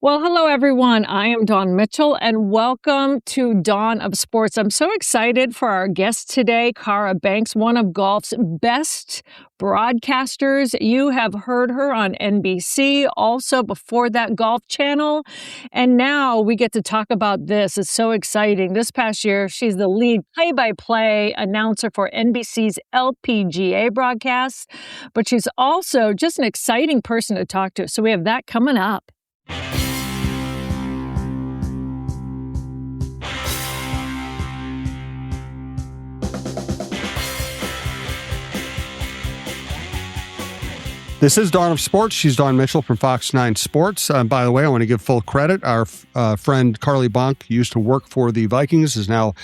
Well, hello, everyone. I am Dawn Mitchell, and welcome to Dawn of Sports. I'm so excited for our guest today, Cara Banks, one of golf's best broadcasters. You have heard her on NBC, also before that, Golf Channel. And now we get to talk about this. It's so exciting. This past year, she's the lead play-by-play announcer for NBC's LPGA broadcasts, but she's also just an exciting person to talk to. So we have that coming up. This is Dawn of Sports. She's Dawn Mitchell from Fox 9 Sports. By the way, I want to give full credit. Our friend Cara Banks used to work for the Vikings, is now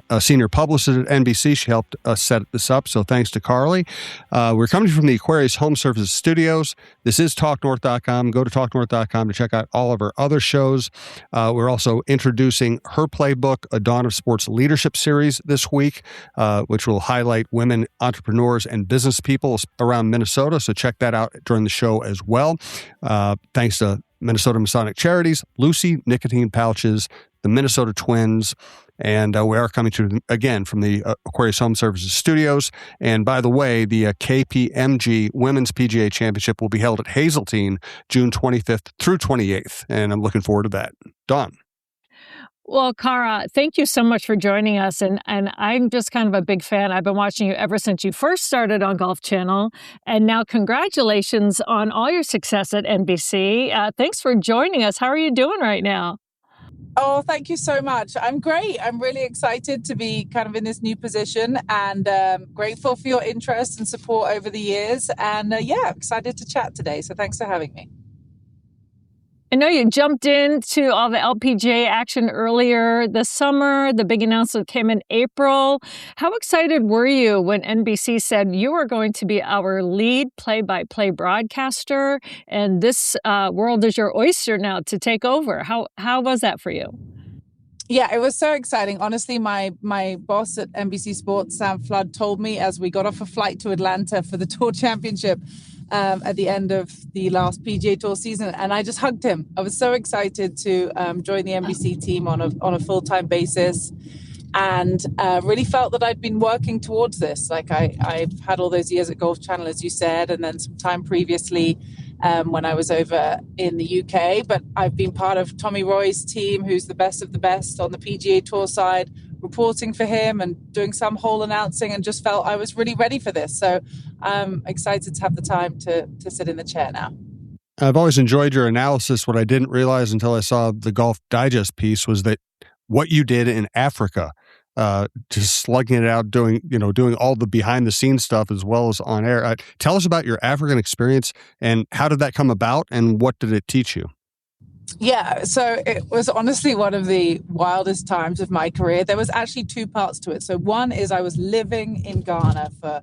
a senior publicist at NBC. She helped us set this up, so thanks to Carly. We're coming from the Aquarius Home Services Studios. This is TalkNorth.com. Go to TalkNorth.com to check out all of our other shows. We're also introducing her Playbook, a Dawn of Sports leadership series this week, which will highlight women entrepreneurs and business people around Minnesota, so check that out during the show as well. Thanks to Minnesota Masonic Charities, Lucy Nicotine Pouches, the Minnesota Twins, and we are coming to you again from the Aquarius Home Services Studios. And by the way, the KPMG Women's PGA Championship will be held at Hazeltine June 25th through 28th, and I'm looking forward to that. Dawn. Well, Cara, thank you so much for joining us. And I'm just kind of a big fan. I've been watching you ever since you first started on Golf Channel. And now congratulations on all your success at NBC. Thanks for joining us. How are you doing right now? Oh, thank you so much. I'm great. I'm really excited to be kind of in this new position and grateful for your interest and support over the years. And excited to chat today. So thanks for having me. I know you jumped into all the LPGA action earlier this summer. The big announcement came in April. How excited were you when NBC said you were going to be our lead play-by-play broadcaster, and this world is your oyster now to take over? How was that for you? Yeah, it was so exciting. Honestly, my boss at NBC Sports, Sam Flood, told me as we got off a flight to Atlanta for the Tour Championship at the end of the last PGA Tour season, and I just hugged him. I was so excited to join the NBC team on a full-time basis, and really felt that I'd been working towards this. Like I've had all those years at Golf Channel, as you said, and then some time previously when I was over in the UK. But I've been part of Tommy Roy's team, who's the best of the best on the PGA Tour side, reporting for him and doing some hole announcing, and just felt I was really ready for this. So I'm excited to have the time to sit in the chair now. I've always enjoyed your analysis. What I didn't realize until I saw the Golf Digest piece was that what you did in Africa, just slugging it out, doing all the behind the scenes stuff as well as on air. Tell us about your African experience and how did that come about and what did it teach you? Yeah, so it was honestly one of the wildest times of my career. There was actually two parts to it. So one is I was living in Ghana for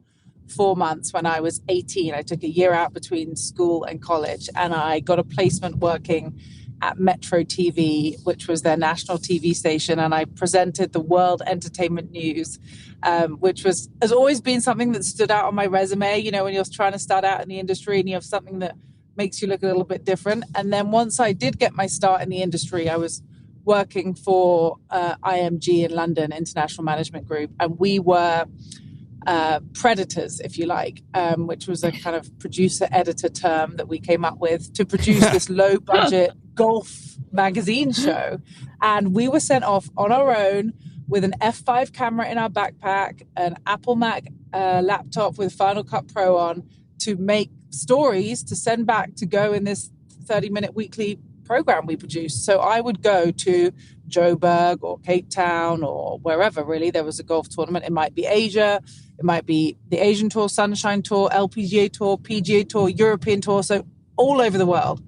4 months when I was 18. I took a year out between school and college, and I got a placement working at Metro TV, which was their national TV station, and I presented the World Entertainment News, which has always been something that stood out on my resume. You know, when you're trying to start out in the industry and you have something that makes you look a little bit different. And then once I did get my start in the industry, I was working for IMG in London, International Management Group, and we were predators, if you like, which was a kind of producer-editor term that we came up with to produce this low-budget golf magazine show. And we were sent off on our own with an F5 camera in our backpack, an Apple Mac laptop with Final Cut Pro on, to make stories to send back to go in this 30-minute weekly program we produced. So I would go to Joburg or Cape Town or wherever, really. There was a golf tournament. It might be Asia. It might be the Asian Tour, Sunshine Tour, LPGA Tour, PGA Tour, European Tour. So all over the world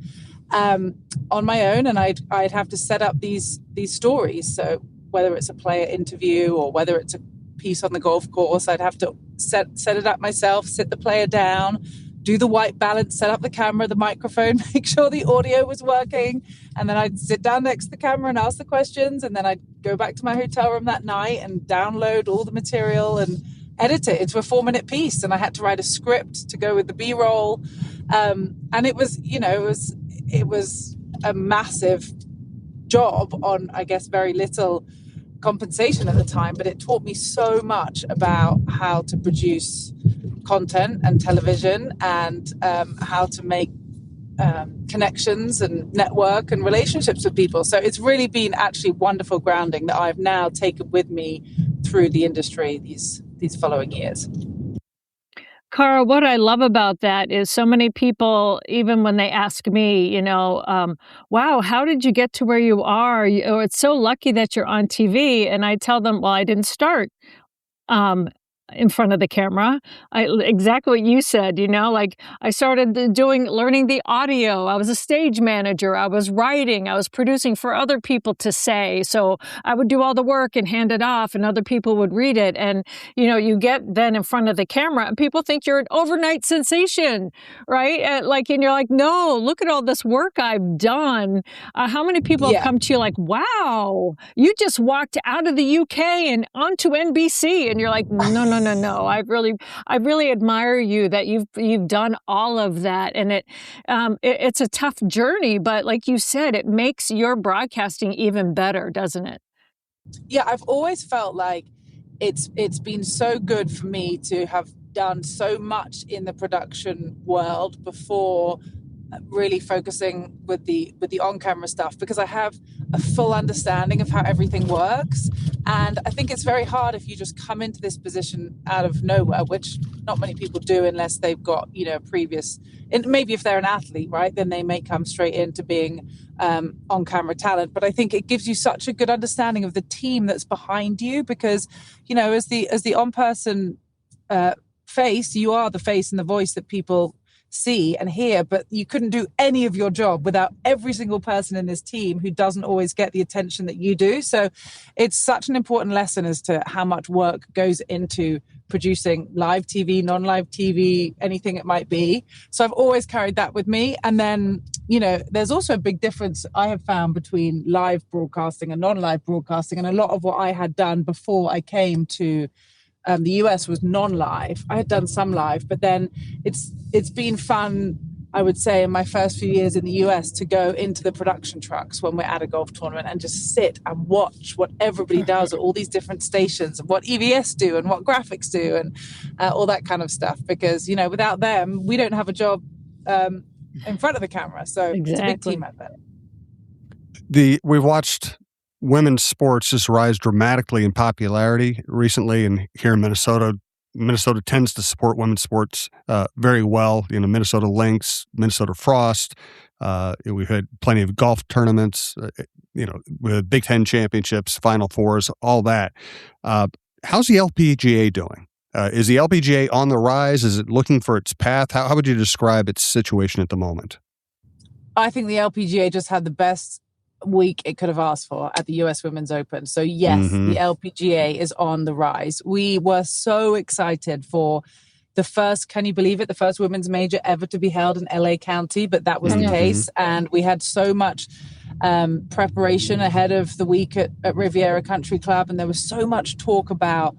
on my own. And I'd have to set up these stories. So whether it's a player interview or whether it's a piece on the golf course, I'd have to set it up myself, sit the player down, do the white balance, set up the camera, the microphone, make sure the audio was working. And then I'd sit down next to the camera and ask the questions. And then I'd go back to my hotel room that night and download all the material and edit it into a 4-minute piece. And I had to write a script to go with the B-roll. And it was a massive job on, I guess, very little compensation at the time, but it taught me so much about how to produce content and television, and how to make connections and network and relationships with people. So it's really been actually wonderful grounding that I've now taken with me through the industry these following years. Cara, what I love about that is so many people, even when they ask me, wow, how did you get to where you are? Oh, it's so lucky that you're on TV. And I tell them, well, I didn't start um, in front of the camera. Exactly what you said, like I started learning the audio. I was a stage manager. I was writing. I was producing for other people to say. So I would do all the work and hand it off, and other people would read it. And, you get then in front of the camera and people think you're an overnight sensation, right? And you're like, no, look at all this work I've done. How many people have come to you like, wow, you just walked out of the UK and onto NBC, and you're like, no. I really admire you that you've done all of that, and it's a tough journey, but like you said, it makes your broadcasting even better, doesn't it? Yeah, I've always felt like it's been so good for me to have done so much in the production world before really focusing with the on-camera stuff, because I have a full understanding of how everything works. And I think it's very hard if you just come into this position out of nowhere, which not many people do unless they've got, previous, and maybe if they're an athlete, right, then they may come straight into being on-camera talent. But I think it gives you such a good understanding of the team that's behind you, because, as the on-person face, you are the face and the voice that people see and hear, but you couldn't do any of your job without every single person in this team who doesn't always get the attention that you do. So it's such an important lesson as to how much work goes into producing live TV, non-live TV, anything it might be. So I've always carried that with me. And then, there's also a big difference I have found between live broadcasting and non-live broadcasting. And a lot of what I had done before I came to the US was non-live. I had done some live, but then it's been fun, I would say, in my first few years in the US to go into the production trucks when we're at a golf tournament and just sit and watch what everybody does at all these different stations, and what EVS do and what graphics do, and all that kind of stuff. Because, without them, we don't have a job in front of the camera. So It's a big team out there. We've watched women's sports just rise dramatically in popularity recently, and here in Minnesota tends to support women's sports very well. Minnesota Lynx, Minnesota Frost. We've had plenty of golf tournaments. With Big Ten championships, Final Fours, all that. How's the LPGA doing? Is the LPGA on the rise? Is it looking for its path? How would you describe its situation at the moment? I think the LPGA just had the best week it could have asked for at the US Women's Open. So yes, the LPGA is on the rise. We were so excited for the first, can you believe it, the first women's major ever to be held in LA County, but that was the case. And we had so much preparation ahead of the week at Riviera Country Club. And there was so much talk about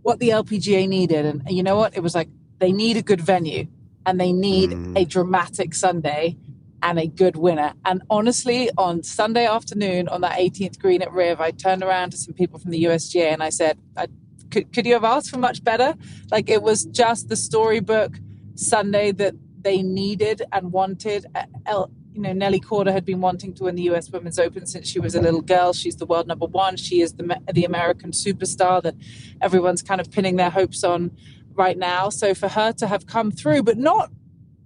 what the LPGA needed. And you know what? It was like, they need a good venue, and they need a dramatic Sunday and a good winner. And honestly, on Sunday afternoon, on that 18th green at Riv, I turned around to some people from the USGA and I said, could you have asked for much better? Like, it was just the storybook Sunday that they needed and wanted. Nelly Korda had been wanting to win the US Women's Open since she was a little girl. She's the world number one. She is the American superstar that everyone's kind of pinning their hopes on right now. So for her to have come through, but not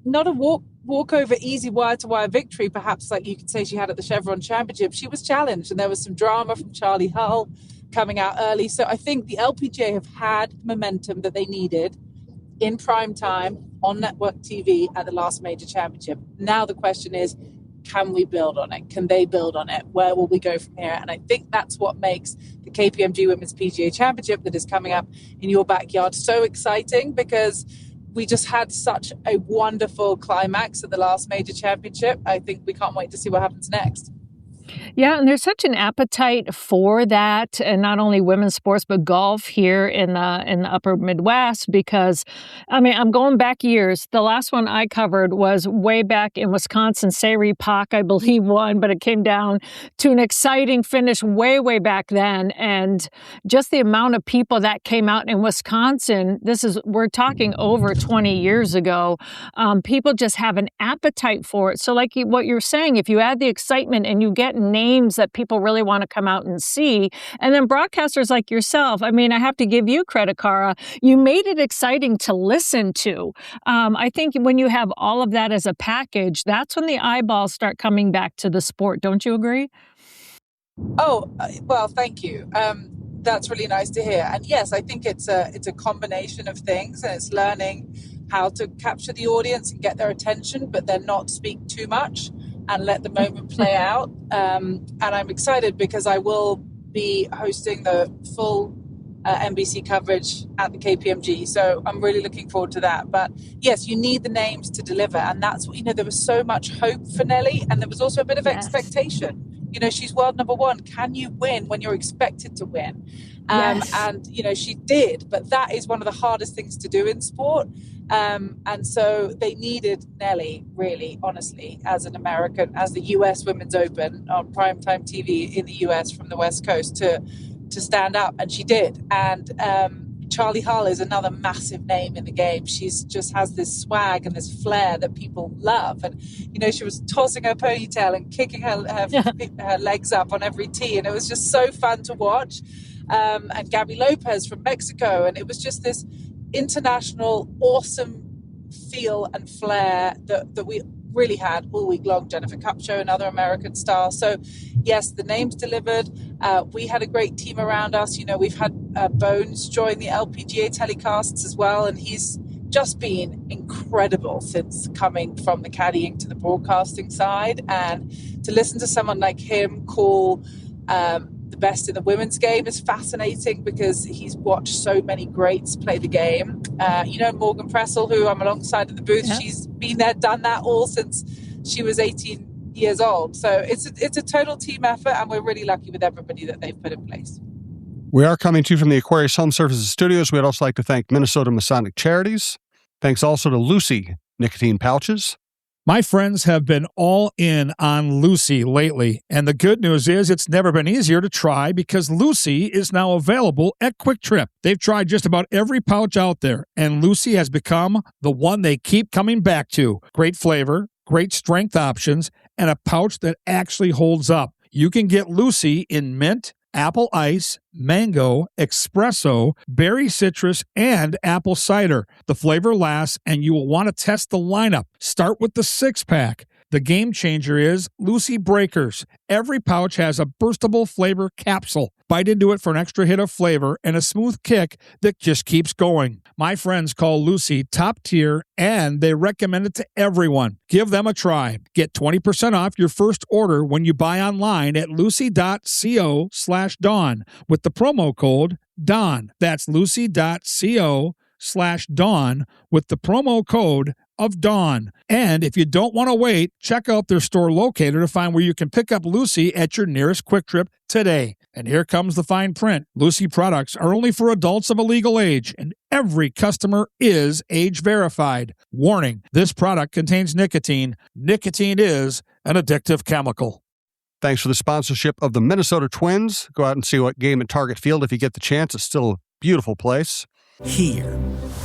a walkover, easy wire-to-wire victory, perhaps like you could say she had at the Chevron Championship. She was challenged, and there was some drama from Charlie Hull coming out early. So I think the LPGA have had momentum that they needed in prime time on network TV at the last major championship. Now the question is, can we build on it? Can they build on it? Where will we go from here? And I think that's what makes the KPMG Women's PGA Championship that is coming up in your backyard so exciting, because we just had such a wonderful climax at the last major championship. I think we can't wait to see what happens next. Yeah, and there's such an appetite for that, and not only women's sports, but golf here in the upper Midwest because, I mean, I'm going back years. The last one I covered was way back in Wisconsin. Sayre Pak, I believe, won, but it came down to an exciting finish way back then. And just the amount of people that came out in Wisconsin, we're talking over 20 years ago. People just have an appetite for it. So, like what you're saying, if you add the excitement and you get names that people really want to come out and see, and then broadcasters like yourself, I mean, I have to give you credit, Cara. You made it exciting to listen to. I think when you have all of that as a package, that's when the eyeballs start coming back to the sport. Don't you agree? Oh, well, thank you. That's really nice to hear. And yes, I think it's a combination of things, and it's learning how to capture the audience and get their attention, but then not speak too much and let the moment play out. And I'm excited because I will be hosting the full NBC coverage at the KPMG. So I'm really looking forward to that. But yes, you need the names to deliver. And that's what, there was so much hope for Nelly. And there was also a bit of expectation. She's world number one. Can you win when you're expected to win? And, she did. But that is one of the hardest things to do in sport. And so they needed Nelly, really, honestly, as an American, as the US Women's Open on primetime TV in the US from the West Coast to stand up. And she did. And Charlie Hull is another massive name in the game. She's just has this swag and this flair that people love. And, she was tossing her ponytail and kicking her legs up on every tee. And it was just so fun to watch. And Gabby Lopez from Mexico. And it was just this international, awesome feel and flair that we really had all week long. Jennifer Kupcho, another American star. So yes, the names delivered. We had a great team around us. We've had Bones join the LPGA telecasts as well, and he's just been incredible since coming from the caddying to the broadcasting side. And to listen to someone like him call the best in the women's game is fascinating because he's watched so many greats play the game. Morgan Pressel, who I'm alongside in the booth, she's been there, done that all since she was 18 years old. So it's a total team effort, and we're really lucky with everybody that they've put in place. We are coming to you from the Aquarius Home Services Studios. We'd also like to thank Minnesota Masonic Charities. Thanks also to Lucy Nicotine Pouches. My friends have been all in on Lucy lately, and the good news is it's never been easier to try because Lucy is now available at Quick Trip. They've tried just about every pouch out there, and Lucy has become the one they keep coming back to. Great flavor, great strength options, and a pouch that actually holds up. You can get Lucy in mint, apple ice, mango, espresso, berry citrus, and apple cider. The flavor lasts, and you will want to test the lineup. Start with the 6-pack. The game changer is Lucy Breakers. Every pouch has a burstable flavor capsule. Bite into it for an extra hit of flavor and a smooth kick that just keeps going. My friends call Lucy top tier, and they recommend it to everyone. Give them a try. Get 20% off your first order when you buy online at lucy.co/Dawn with the promo code DAWN. That's lucy.co/Dawn with the promo code of Dawn. And if you don't want to wait, check out their store locator to find where you can pick up Lucy at your nearest Quick Trip today. And here comes the fine print. Lucy products are only for adults of a legal age, and every customer is age verified. Warning, this product contains nicotine. Nicotine is an addictive chemical. Thanks for the sponsorship of the Minnesota Twins. Go out and see what game at Target Field if you get the chance. It's still a beautiful place. Here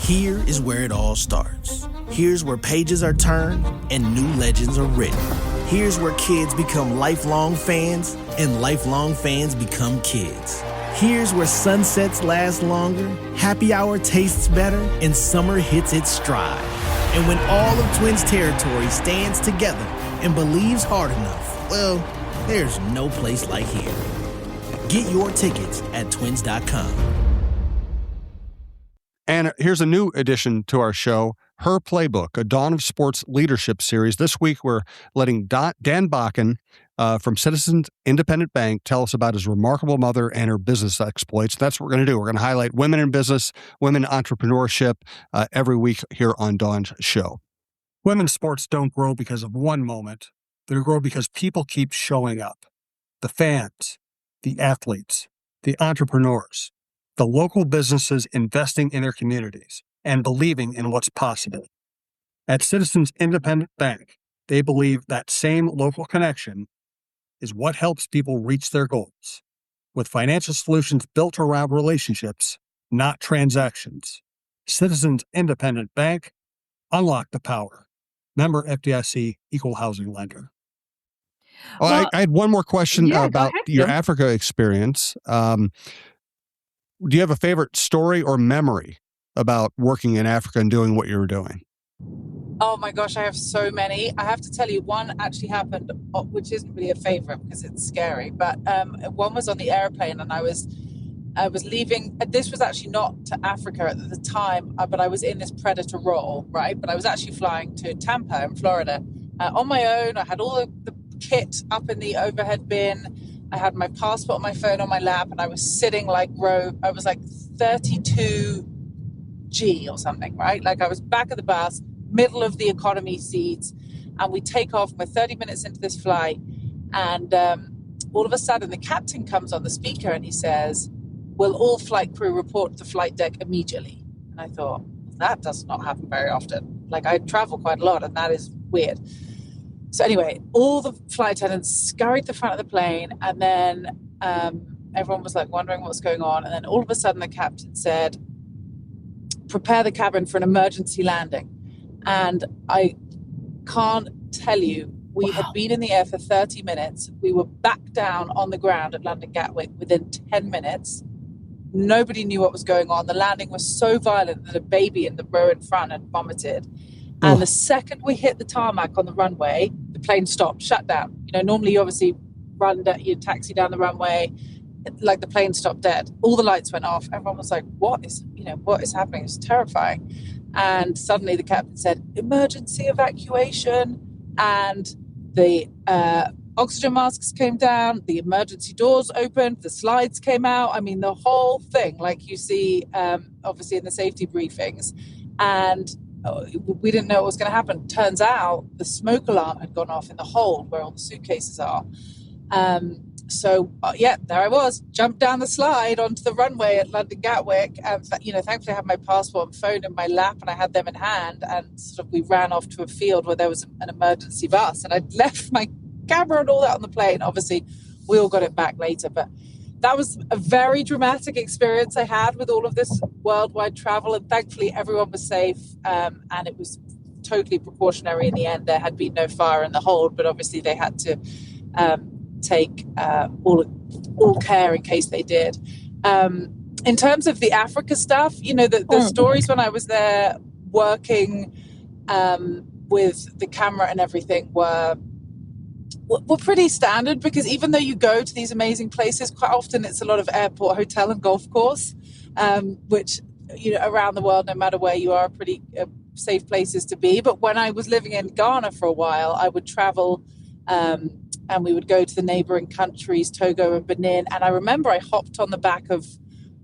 is where it all starts. Here's where pages are turned and new legends are written. Here's where kids become lifelong fans and lifelong fans become kids. Here's where sunsets last longer, happy hour tastes better, and summer hits its stride. And when all of Twins territory stands together and believes hard enough, well, there's no place like here. Get your tickets at twins.com. And here's a new addition to our show, Her Playbook, a Dawn of Sports leadership series. This week, we're letting Dan Bakken from Citizens Independent Bank tell us about his remarkable mother and her business exploits. That's what we're going to do. We're going to highlight women in business, women entrepreneurship every week here on Dawn's show. Women's sports don't grow because of one moment. They grow because people keep showing up. the fans, the athletes, the entrepreneurs, the local businesses investing in their communities and believing in what's possible. At Citizens Independent Bank, they believe that same local connection is what helps people reach their goals, with financial solutions built around relationships, not transactions. Citizens Independent Bank, unlock the power. Member FDIC, equal housing lender. Well, I had one more question yeah, go about ahead, your Jim. Africa experience. Do you have a favorite story or memory about working in Africa and doing what you were doing? Oh my gosh, I have so many. I have to tell you, one actually happened, which isn't really a favorite because it's scary. But one was on the airplane, and I was leaving. This was actually not to Africa at the time, but I was in this predator role, right? But I was actually flying to Tampa in Florida on my own. I had all the kit up in the overhead bin. I had my passport, my phone on my lap, and I was sitting I was like 32G or something, right? Like I was back of the bus, middle of the economy seats, and we take off. We're 30 minutes into this flight, and all of a sudden the captain comes on the speaker and he says, "Will all flight crew report to the flight deck immediately?" And I thought, that does not happen very often. Like, I travel quite a lot, and that is weird. So anyway, all the flight attendants scurried to the front of the plane, and then everyone was like wondering what's going on. And then all of a sudden the captain said, "Prepare the cabin for an emergency landing." And I can't tell you, we had been in the air for 30 minutes. We were back down on the ground at London Gatwick within 10 minutes. Nobody knew what was going on. The landing was so violent that a baby in the row in front had vomited. And the second we hit the tarmac on the runway, the plane stopped, shut down. You know, normally you obviously you taxi down the runway, like the plane stopped dead. All the lights went off. Everyone was like, what is happening? It's terrifying. And suddenly the captain said, "Emergency evacuation." And the oxygen masks came down, the emergency doors opened, the slides came out. I mean, the whole thing, like you see, obviously in the safety briefings. And we didn't know what was going to happen. Turns out the smoke alarm had gone off in the hold where all the suitcases are. So there I was, jumped down the slide onto the runway at London Gatwick. Thankfully I had my passport and phone in my lap, and I had them in hand. And sort of we ran off to a field where there was an emergency bus, and I'd left my camera and all that on the plane. Obviously, we all got it back later, but that was a very dramatic experience I had with all of this worldwide travel. And thankfully, everyone was safe, and it was totally precautionary in the end. There had been no fire in the hold, but obviously they had to take all care in case they did. In terms of the Africa stuff, the stories when I was there working with the camera and everything were pretty standard, because even though you go to these amazing places, quite often it's a lot of airport, hotel and golf course, which around the world, no matter where you are, pretty safe places to be. But when I was living in Ghana for a while, I would travel and we would go to the neighboring countries, Togo and Benin. And I remember I hopped on the back of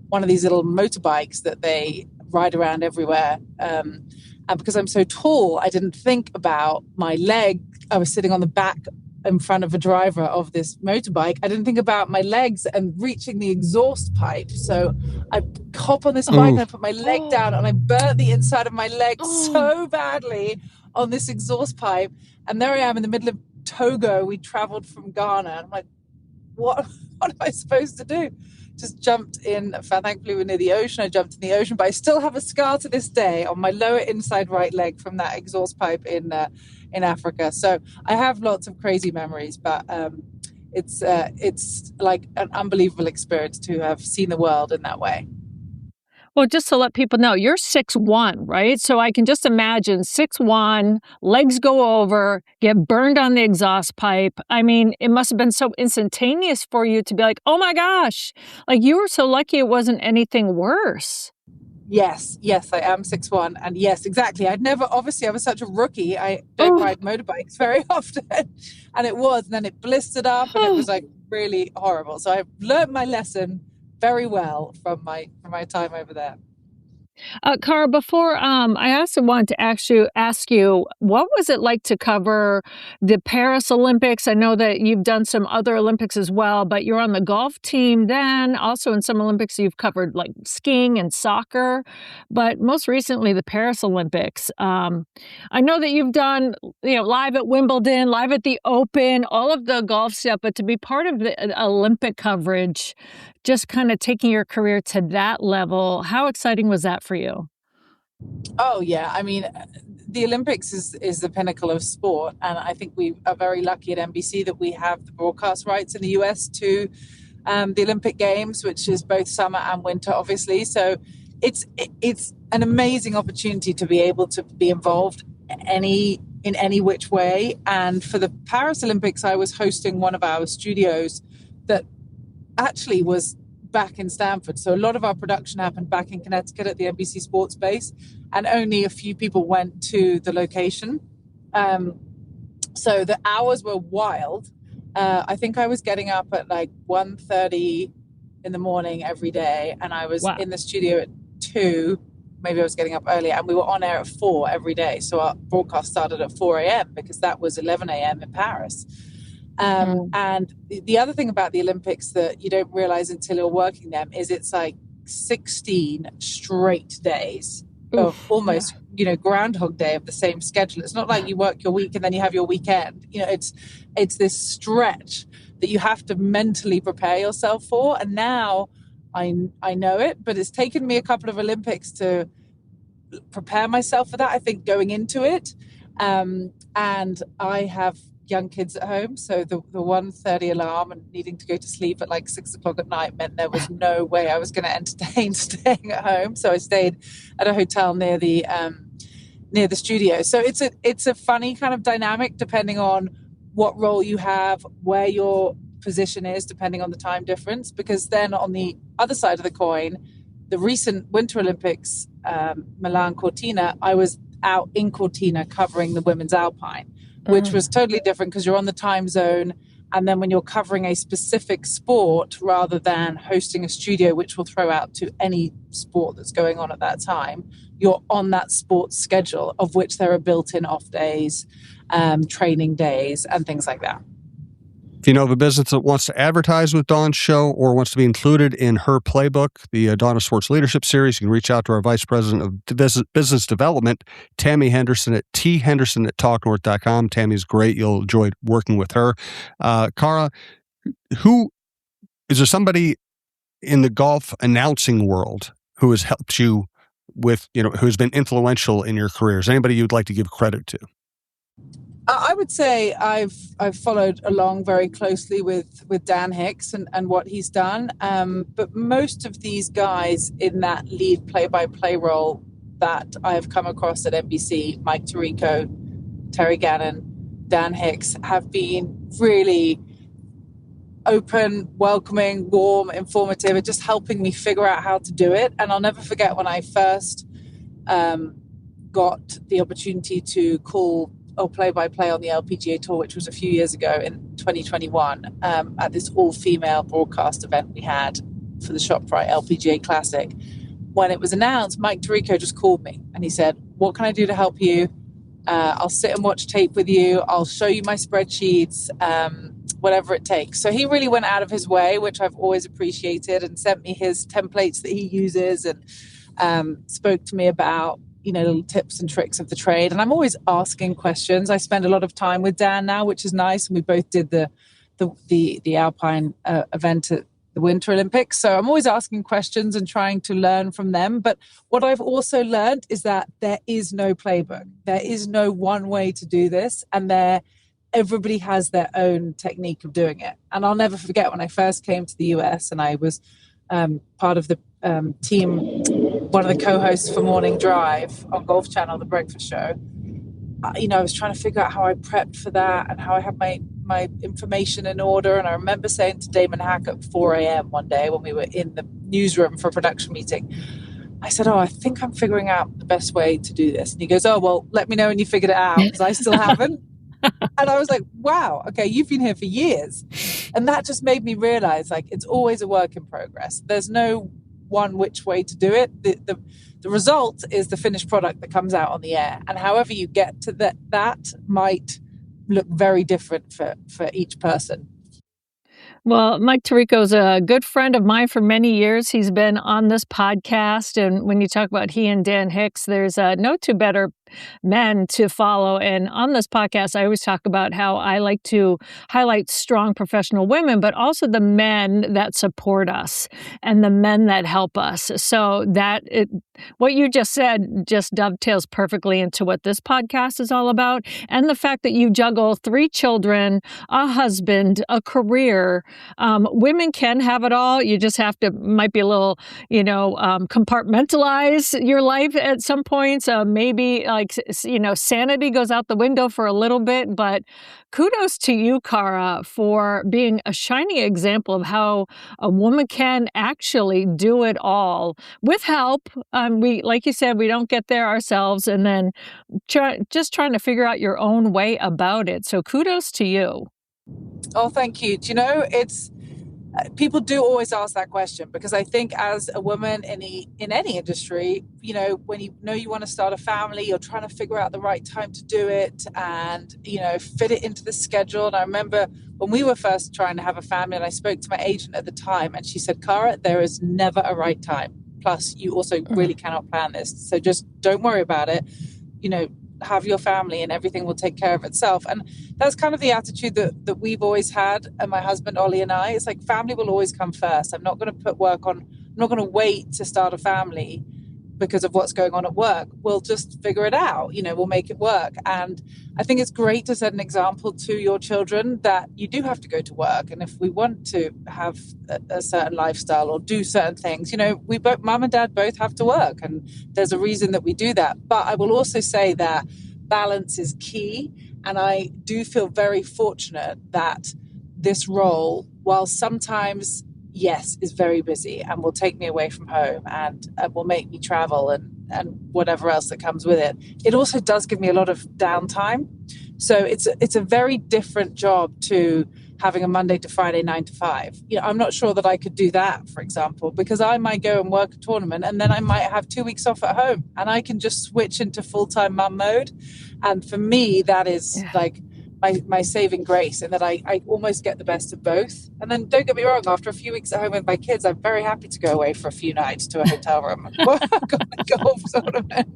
one of these little motorbikes that they ride around everywhere. And because I'm so tall, I didn't think about my leg. I was sitting on the back in front of a driver of this motorbike. I didn't think about my legs and reaching the exhaust pipe. So I hop on this bike and I put my leg down, and I burnt the inside of my leg so badly on this exhaust pipe. And there I am in the middle of Togo. We traveled from Ghana, and I'm like, what am I supposed to do? Just jumped in. Thankfully, we're near the ocean. I jumped in the ocean, but I still have a scar to this day on my lower inside right leg from that exhaust pipe in Africa. So I have lots of crazy memories, but it's like an unbelievable experience to have seen the world in that way. Well, just to let people know, you're 6'1", right? So I can just imagine 6'1", legs go over, get burned on the exhaust pipe. I mean, it must have been so instantaneous for you to be like, oh my gosh, like you were so lucky it wasn't anything worse. Yes, I am 6'1", and yes, exactly. Obviously I was such a rookie. I don't ride motorbikes very often, and then it blistered up, and it was like really horrible. So I've learned my lesson very well from my time over there. Cara, before I also want to ask you, what was it like to cover the Paris Olympics? I know that you've done some other Olympics as well, but you're on the golf team then. Also in some Olympics, you've covered like skiing and soccer, but most recently the Paris Olympics. I know that you've done, live at Wimbledon, live at the Open, all of the golf stuff, but to be part of the Olympic coverage, just kind of taking your career to that level, how exciting was that for you? Oh yeah, I mean, the Olympics is the pinnacle of sport, and I think we are very lucky at NBC that we have the broadcast rights in the US to the Olympic Games, which is both summer and winter, obviously. So it's an amazing opportunity to be able to be involved in any which way. And for the Paris Olympics, I was hosting one of our studios that actually was back in Stamford. So a lot of our production happened back in Connecticut at the NBC Sports base, and only a few people went to the location. So the hours were wild. I think I was getting up at like 1:30 in the morning every day, and I was in the studio at 2. Maybe I was getting up earlier, and we were on air at 4 every day. So our broadcast started at 4 a.m. because that was 11 a.m. in Paris. And the other thing about the Olympics that you don't realize until you're working them is it's like 16 straight days of almost, Groundhog Day of the same schedule. It's not like you work your week and then you have your weekend. It's this stretch that you have to mentally prepare yourself for. And now I know it, but it's taken me a couple of Olympics to prepare myself for that, I think, going into it. And I have young kids at home, so the 1:30 alarm and needing to go to sleep at like 6 o'clock at night meant there was no way I was going to entertain staying at home. So I stayed at a hotel near the studio. So it's a funny kind of dynamic depending on what role you have, where your position is, depending on the time difference. Because then on the other side of the coin, the recent Winter Olympics, Milan Cortina, I was out in Cortina covering the women's alpine, which was totally different because you're on the time zone. And then when you're covering a specific sport rather than hosting a studio, which will throw out to any sport that's going on at that time, you're on that sports schedule, of which there are built-in off days, training days, and things like that. If you know of a business that wants to advertise with Dawn's show or wants to be included in her playbook, the Dawn of Sports Leadership Series, you can reach out to our Vice President of Business Development, Tammy Henderson at thenderson@talknorth.com. Tammy's great. You'll enjoy working with her. Cara, is there somebody in the golf announcing world who has helped you with, who's been influential in your career? Is anybody you'd like to give credit to? I would say I've followed along very closely with Dan Hicks and what he's done. But most of these guys in that lead play-by-play role that I have come across at NBC, Mike Tirico, Terry Gannon, Dan Hicks, have been really open, welcoming, warm, informative, and just helping me figure out how to do it. And I'll never forget when I first got the opportunity to call or play-by-play on the LPGA Tour, which was a few years ago in 2021, at this all-female broadcast event we had for the ShopRite LPGA Classic. When it was announced, Mike Tirico just called me and he said, "What can I do to help you? I'll sit and watch tape with you. I'll show you my spreadsheets, whatever it takes." So he really went out of his way, which I've always appreciated, and sent me his templates that he uses and spoke to me about little tips and tricks of the trade. And I'm always asking questions. I spend a lot of time with Dan now, which is nice. And we both did the Alpine event at the Winter Olympics. So I'm always asking questions and trying to learn from them. But what I've also learned is that there is no playbook. There is no one way to do this. And everybody has their own technique of doing it. And I'll never forget when I first came to the US and I was part of the team, one of the co-hosts for Morning Drive on Golf Channel, the breakfast show. I was trying to figure out how I prepped for that and how I had my information in order. And I remember saying to Damon Hack at 4 a.m. one day when we were in the newsroom for a production meeting, I said, "I think I'm figuring out the best way to do this." And he goes, "Oh, well, let me know when you figured it out, because I still haven't." And I was like, wow, okay, you've been here for years. And that just made me realize, it's always a work in progress. There's no one which way to do it. The result is the finished product that comes out on the air. And however you get to that might look very different for each person. Well, Mike Tirico's a good friend of mine for many years. He's been on this podcast. And when you talk about he and Dan Hicks, there's no two better men to follow. And on this podcast, I always talk about how I like to highlight strong professional women, but also the men that support us and the men that help us. So what you just said just dovetails perfectly into what this podcast is all about. And the fact that you juggle 3 children, a husband, a career. Women can have it all. You just have to, might be a little, compartmentalize your life at some points. Maybe sanity goes out the window for a little bit, but kudos to you, Cara, for being a shining example of how a woman can actually do it all with help. Like you said, we don't get there ourselves, and then just trying to figure out your own way about it. So kudos to you. Oh, thank you. Do you know, people do always ask that question, because I think as a woman in any industry, when you want to start a family, you're trying to figure out the right time to do it and, fit it into the schedule. And I remember when we were first trying to have a family, and I spoke to my agent at the time, and she said, Cara, there is never a right time. Plus, you also really cannot plan this. So just don't worry about it. Have your family and everything will take care of itself. And that's kind of the attitude that we've always had, and my husband Ollie and I. It's like family will always come first. I'm not going to put work on. I'm not going to wait to start a family because of what's going on at work. We'll just figure it out. We'll make it work. And I think it's great to set an example to your children that you do have to go to work. And if we want to have a certain lifestyle or do certain things, mum and dad both have to work. And there's a reason that we do that. But I will also say that balance is key. And I do feel very fortunate that this role, while sometimes yes, is very busy and will take me away from home and will make me travel and whatever else that comes with it, it also does give me a lot of downtime. So it's a very different job to having a Monday to Friday 9 to 5. I'm not sure that I could do that, for example, because I might go and work a tournament and then I might have 2 weeks off at home and I can just switch into full-time mum mode. And for me, that is like my saving grace, and that I almost get the best of both. And then don't get me wrong, after a few weeks at home with my kids, I'm very happy to go away for a few nights to a hotel room and go on a golf tournament.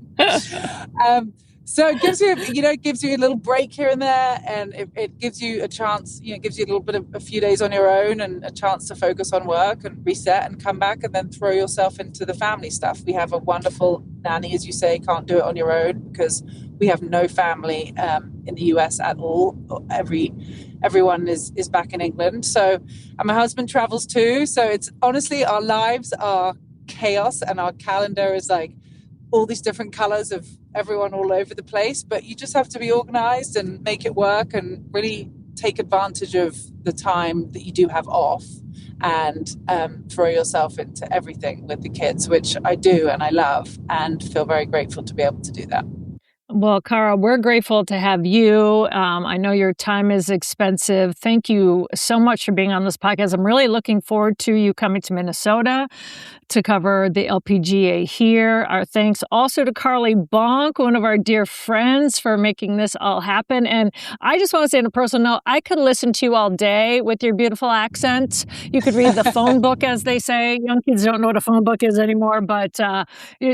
So it gives you a little break here and there, and it gives you a chance, gives you a little bit of a few days on your own and a chance to focus on work and reset and come back and then throw yourself into the family stuff. We have a wonderful nanny, as you say, can't do it on your own because we have no family in the US at all. Everyone is back in England. So, and my husband travels too. So it's honestly, our lives are chaos and our calendar is like all these different colors of everyone all over the place, but you just have to be organized and make it work and really take advantage of the time that you do have off and throw yourself into everything with the kids, which I do and I love and feel very grateful to be able to do that. Well, Cara, we're grateful to have you. I know your time is expensive. Thank you so much for being on this podcast. I'm really looking forward to you coming to Minnesota to cover the LPGA here. Our thanks also to Cara Banks, one of our dear friends, for making this all happen. And I just want to say on a personal note, I could listen to you all day with your beautiful accent. You could read the phone book, as they say. Young kids don't know what a phone book is anymore, but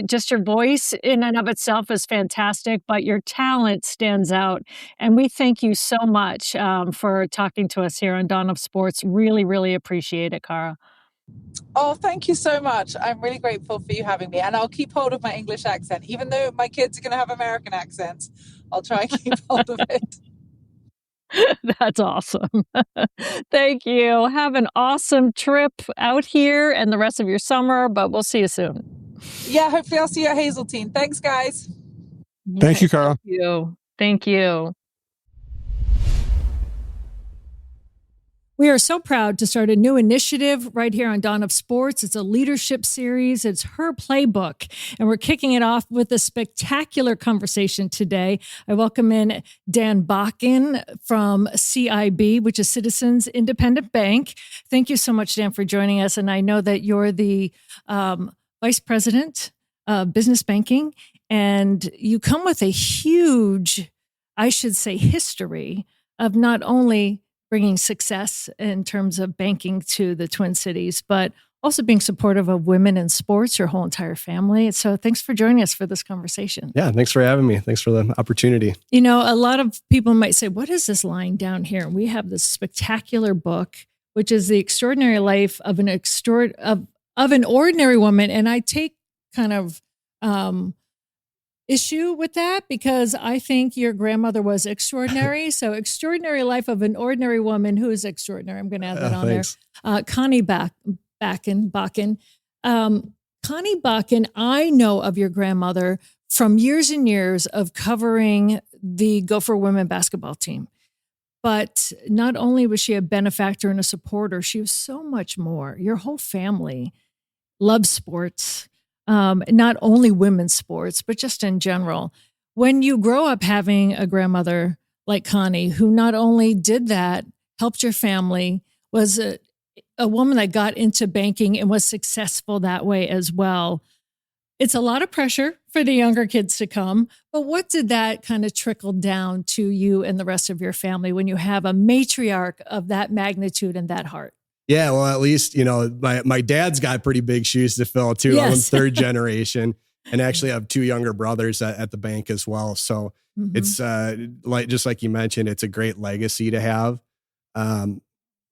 just your voice in and of itself is fantastic. But your talent stands out. And we thank you so much for talking to us here on Dawn of Sports. Really, really appreciate it, Cara. Oh, thank you so much. I'm really grateful for you having me. And I'll keep hold of my English accent. Even though my kids are going to have American accents, I'll try and keep hold of it. That's awesome. Thank you. Have an awesome trip out here and the rest of your summer, but we'll see you soon. Yeah, hopefully I'll see you at Hazeltine. Thanks, guys. Thank you, Cara. Thank you. Thank you. We are so proud to start a new initiative right here on Dawn of Sports. It's a leadership series. It's her playbook. And we're kicking it off with a spectacular conversation today. I welcome in Dan Bakken from CIB, which is Citizens Independent Bank. Thank you so much, Dan, for joining us. And I know that you're the Vice President of Business Banking, and you come with a huge, I should say, history of not only bringing success in terms of banking to the Twin Cities, but also being supportive of women in sports, your whole entire family. So thanks for joining us for this conversation. Yeah, thanks for having me. Thanks for the opportunity. You know, a lot of people might say, what is this lying down here? And we have this spectacular book, which is The Extraordinary Life of an Ordinary Woman. And I take kind of issue with that because I think your grandmother was extraordinary. So Extraordinary Life of an Ordinary Woman who is extraordinary. I'm going to add that on Thanks. there. Connie Bakken. Connie Bakken, I know of your grandmother from years and years of covering the Gopher women basketball team. But not only was she a benefactor and a supporter, she was so much more. Your whole family loves sports. Not only women's sports, but just in general. When you grow up having a grandmother like Connie, who not only did that, helped your family, was a woman that got into banking and was successful that way as well. It's a lot of pressure for the younger kids to come, but what did that kind of trickle down to you and the rest of your family when you have a matriarch of that magnitude and that heart? Yeah, well, at least, my dad's got pretty big shoes to fill too. Yes. I'm third generation and actually have two younger brothers at the bank as well. So it's just like you mentioned, it's a great legacy to have.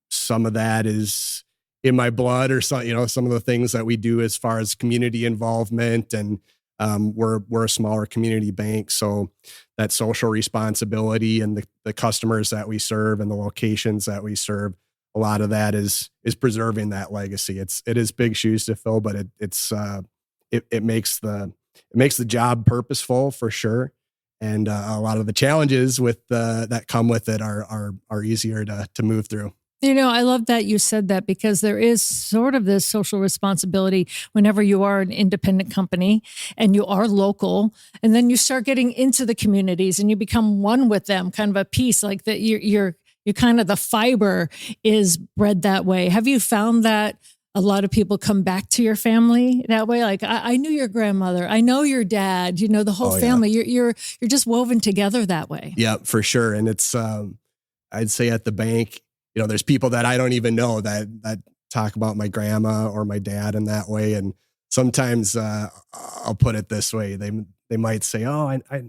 Some of that is in my blood, or some of the things that we do as far as community involvement, and we're a smaller community bank. So that social responsibility and the customers that we serve and the locations that we serve, a lot of that is preserving that legacy. It is big shoes to fill, but it makes the job purposeful for sure. And a lot of the challenges with that come with it are easier to move through. You know, I love that you said that because there is sort of this social responsibility whenever you are an independent company and you are local, and then you start getting into the communities and you become one with them, kind of a piece like that. You're kind of the fiber is bred that way. Have you found that a lot of people come back to your family that way? Like, I knew your grandmother, I know your dad, the whole family. You're just woven together that way. Yeah, for sure. And it's I'd say at the bank, there's people that I don't even know that talk about my grandma or my dad in that way. And sometimes I'll put it this way: they might say, "Oh, I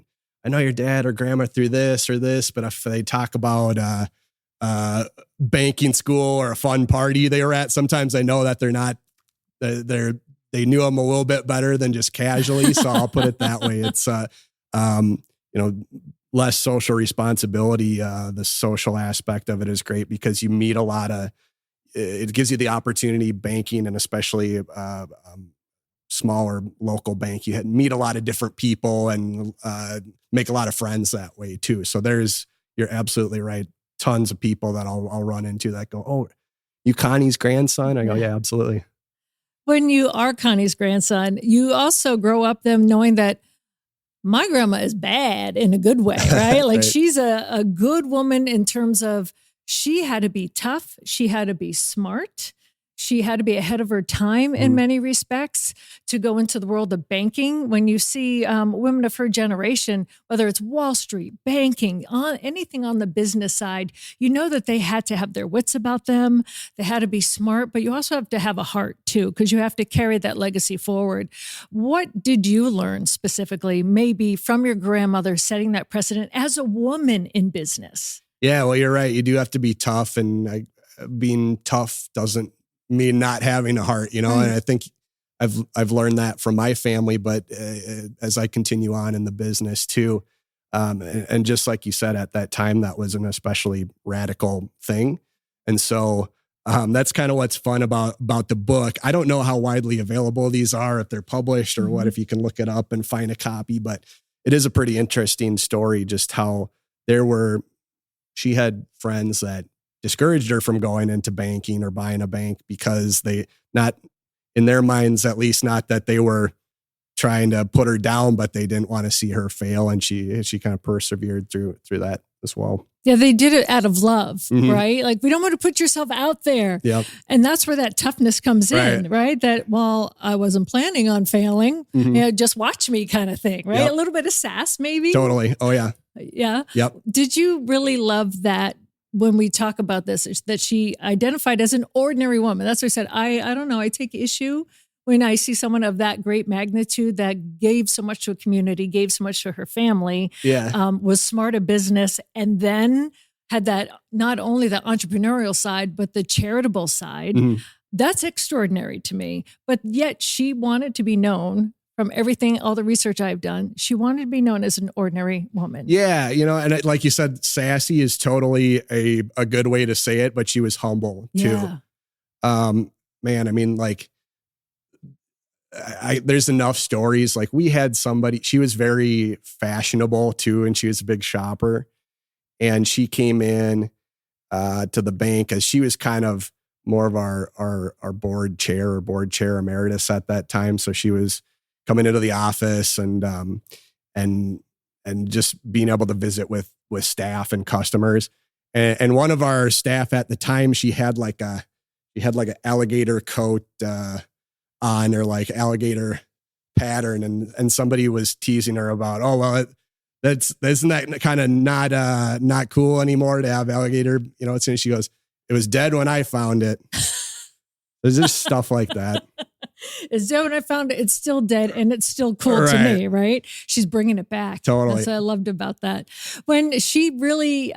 know your dad or grandma through this or this," but if they talk about banking school or a fun party they were at, sometimes I know that they knew them a little bit better than just casually. So I'll put it that way. It's less social responsibility. The social aspect of it is great because you meet it gives you the opportunity, banking, and especially smaller local bank, you meet a lot of different people and make a lot of friends that way too. So you're absolutely right. Tons of people that I'll run into that go, "Oh, you Connie's grandson?" I go, "Yeah, absolutely." When you are Connie's grandson, you also grow up them knowing that my grandma is bad in a good way, right? Like, Right. She's a good woman in terms of she had to be tough. She had to be smart. She had to be ahead of her time in many respects to go into the world of banking. When you see women of her generation, whether it's Wall Street, banking, anything on the business side, you know that they had to have their wits about them. They had to be smart, but you also have to have a heart too, because you have to carry that legacy forward. What did you learn specifically, maybe from your grandmother setting that precedent as a woman in business? Yeah, well, you're right. You do have to be tough, and being tough doesn't mean not having a heart, And I think I've learned that from my family, but as I continue on in the business too, and just like you said, at that time, that was an especially radical thing. And so that's kind of what's fun about the book. I don't know how widely available these are, if they're published or what, if you can look it up and find a copy, but it is a pretty interesting story, just how she had friends that discouraged her from going into banking or buying a bank, because they, not in their minds, at least, not that they were trying to put her down, but they didn't want to see her fail. And she kind of persevered through that as well. Yeah, they did it out of love, right? Like, we don't want to put yourself out there. Yep. And that's where that toughness comes in, right? That, well, I wasn't planning on failing. Just watch me kind of thing, right? Yep. A little bit of sass, maybe. Totally. Oh, yeah. Yeah. Yep. Did you really love that when we talk about this, that she identified as an ordinary woman? That's what I said. I don't know. I take issue when I see someone of that great magnitude that gave so much to a community, gave so much to her family, was smart at business, and then had that, not only the entrepreneurial side, but the charitable side. That's extraordinary to me. But yet she wanted to be known, from everything, all the research I've done, she wanted to be known as an ordinary woman. Yeah. And like you said, sassy is totally a good way to say it, but she was humble too. Man, I mean, like, there's enough stories. Like, we had somebody, she was very fashionable too, and she was a big shopper. And she came in to the bank as she was kind of more of our board chair emeritus at that time. So she was coming into the office and just being able to visit with staff and customers. And one of our staff at the time, she had like an alligator coat on, or like alligator pattern, and somebody was teasing her about, oh, well, isn't that kind of not cool anymore to have alligator, as soon as she goes, it was dead when I found it. There's just stuff like that. It's dead when I found it. It's still dead, and it's still cool to me, right? She's bringing it back. Totally. That's what I loved about that. When she really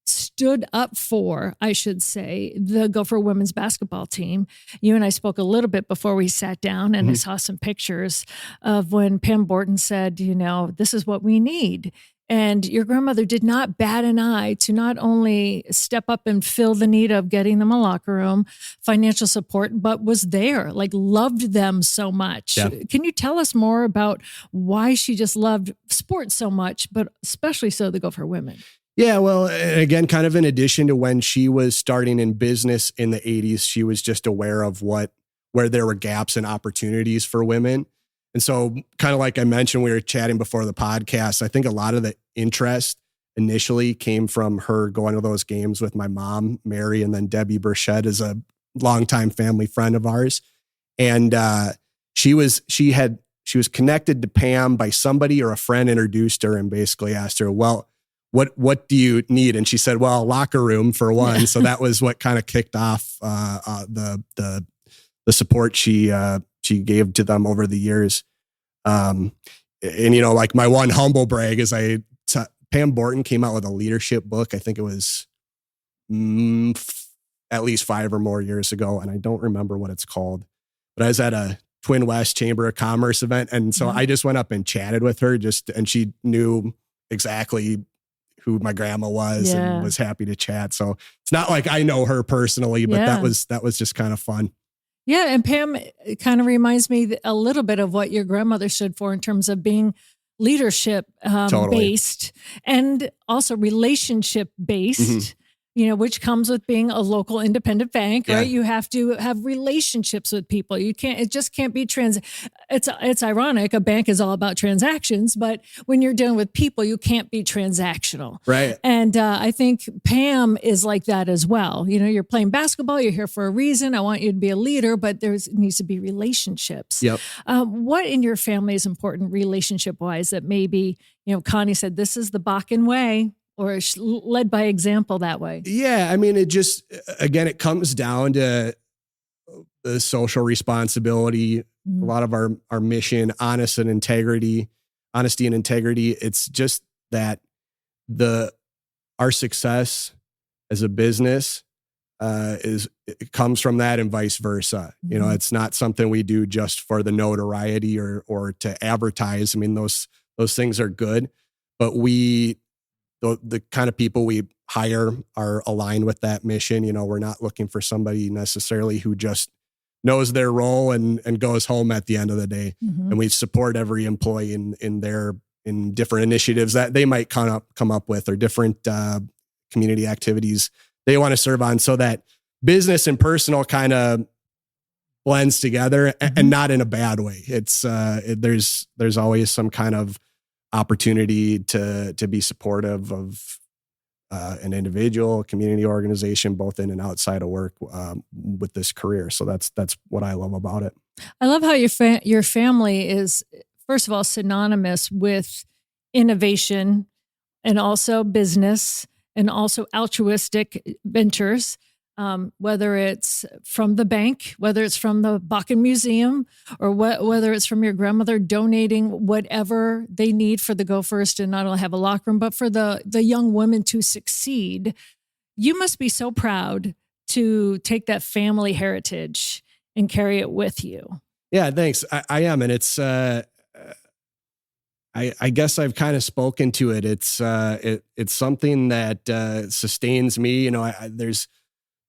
stood up for, I should say, the Gopher women's basketball team. You and I spoke a little bit before we sat down, and I saw some pictures of when Pam Borton said, this is what we need. And your grandmother did not bat an eye to not only step up and fill the need of getting them a locker room, financial support, but was there, like, loved them so much. Yeah. Can you tell us more about why she just loved sports so much, but especially so the Gopher women? Yeah, well, again, kind of in addition to when she was starting in business in the 80s, she was just aware of where there were gaps and opportunities for women. And so, kind of like I mentioned, we were chatting before the podcast, I think a lot of the interest initially came from her going to those games with my mom, Mary, and then Debbie Burchett is a longtime family friend of ours. And she was connected to Pam by somebody, or a friend introduced her and basically asked her, well, what do you need? And she said, well, a locker room for one. So that was what kind of kicked off the support she gave to them over the years. And like, my one humble brag is Pam Borton came out with a leadership book. I think it was at least 5 or more years ago, and I don't remember what it's called. But I was at a Twin West Chamber of Commerce event, and so I just went up and chatted with her, and she knew exactly who my grandma was and was happy to chat. So it's not like I know her personally, but that was just kind of fun. Yeah. And Pam kind of reminds me a little bit of what your grandmother stood for in terms of being leadership based, and also relationship based. Which comes with being a local independent bank, right? You have to have relationships with people. It just can't be it's ironic. A bank is all about transactions, but when you're dealing with people, you can't be transactional. Right. And I think Pam is like that as well. You're playing basketball, you're here for a reason. I want you to be a leader, but there needs to be relationships. Yep. What in your family is important relationship wise that maybe, Connie said, this is the Bakken way, or led by example that way? Yeah. I mean, it comes down to the social responsibility, a lot of our mission, honesty and integrity. It's just that our success as a business it comes from that, and vice versa. It's not something we do just for the notoriety or to advertise. I mean, those things are good, but the kind of people we hire are aligned with that mission. We're not looking for somebody necessarily who just knows their role and goes home at the end of the day. And we support every employee in different initiatives that they might come up with, or different community activities they want to serve on, so that business and personal kind of blends together, and not in a bad way. It's there's always some kind of opportunity to be supportive of an individual, community organization, both in and outside of work, with this career. So that's what I love about it. I love how your family is, first of all, synonymous with innovation and also business and also altruistic ventures. Whether it's from the bank, whether it's from the Bakken Museum, or whether it's from your grandmother donating whatever they need for the Go First and not only have a locker room, but for the young women to succeed. You must be so proud to take that family heritage and carry it with you. Yeah, thanks. I am. And it's, I guess I've kind of spoken to it. It's something that sustains me. You know,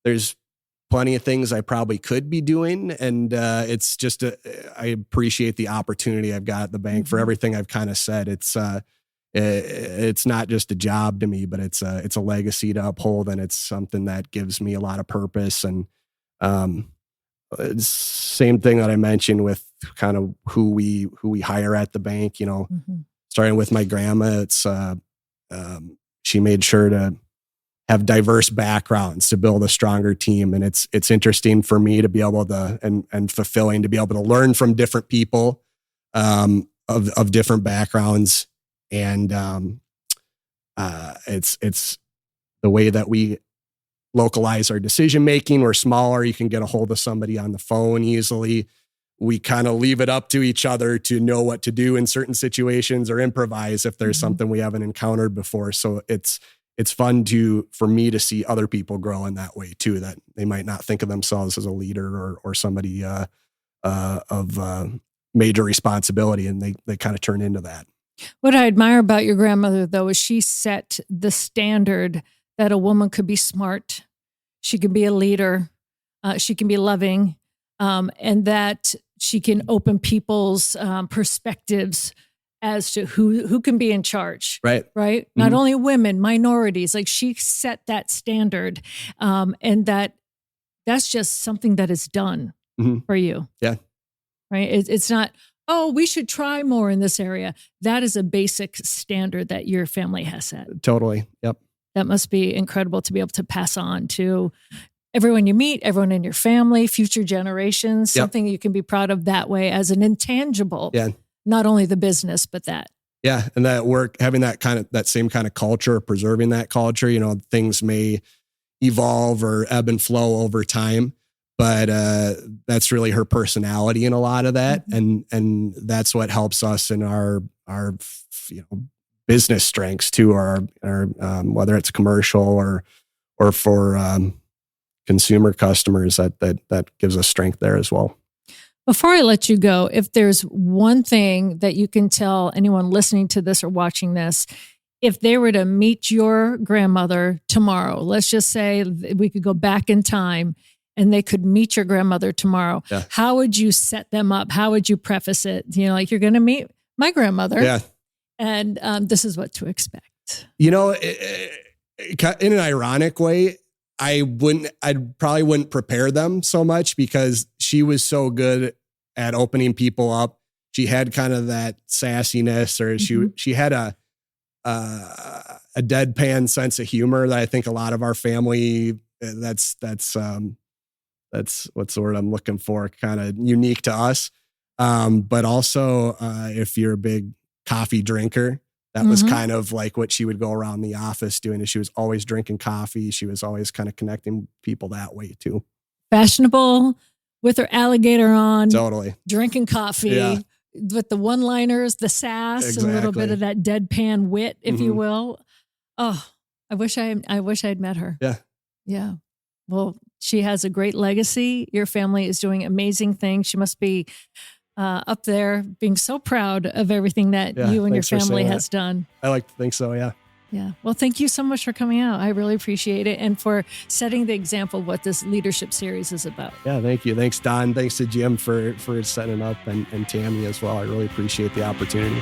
there's plenty of things I probably could be doing. And it's just, I appreciate the opportunity I've got at the bank for everything I've kind of said. It's not just a job to me, but it's a legacy to uphold. And it's something that gives me a lot of purpose. And it's same thing that I mentioned with kind of who we hire at the bank, you know, starting with my grandma, it's she made sure to have diverse backgrounds to build a stronger team. And it's interesting for me to be able to, and fulfilling to be able to learn from different people, of different backgrounds. And, it's the way that we localize our decision-making. We're smaller. You can get a hold of somebody on the phone easily. We kind of leave it up to each other to know what to do in certain situations, or improvise if there's something we haven't encountered before. So it's fun for me to see other people grow in that way too, that they might not think of themselves as a leader or somebody of major responsibility, and they kind of turn into that. What I admire about your grandmother, though, is she set the standard that a woman could be smart, she can be a leader, she can be loving, and that she can open people's perspectives as to who can be in charge. Right. Not only women, minorities, like she set that standard. And that's just something that is done for you. Yeah. Right. It's not, oh, we should try more in this area. That is a basic standard that your family has set. Totally. Yep. That must be incredible to be able to pass on to everyone you meet, everyone in your family, future generations, something you can be proud of that way as an intangible. Yeah. Not only the business, but that. Yeah. And that work, having that same kind of culture, preserving that culture, you know, things may evolve or ebb and flow over time, but that's really her personality in a lot of that. And that's what helps us in our business strengths too, or whether it's commercial or for consumer customers, that gives us strength there as well. Before I let you go, if there's one thing that you can tell anyone listening to this or watching this, if they were to meet your grandmother tomorrow, let's just say we could go back in time and they could meet your grandmother tomorrow, how would you set them up? How would you preface it? You know, like, you're going to meet my grandmother. Yeah. And this is what to expect. You know, in an ironic way, I probably wouldn't prepare them so much, because she was so good at opening people up. She had kind of that sassiness, or she had a deadpan sense of humor that I think a lot of our family, that's what's the word I'm looking for, kind of unique to us. But also, if you're a big coffee drinker, that was kind of like what she would go around the office doing, is she was always drinking coffee. She was always kind of connecting people that way too. Fashionable with her alligator on. Totally. Drinking coffee with the one-liners, the sass, a little bit of that deadpan wit, if you will. Oh, I wish I'd met her. Yeah. Yeah. Well, she has a great legacy. Your family is doing amazing things. She must be up there being so proud of everything that you and your family has done. I like to think so, yeah. Yeah. Well, thank you so much for coming out. I really appreciate it, and for setting the example of what this leadership series is about. Yeah, thank you. Thanks, Don. Thanks to Jim for setting it up, and Tammy as well. I really appreciate the opportunity.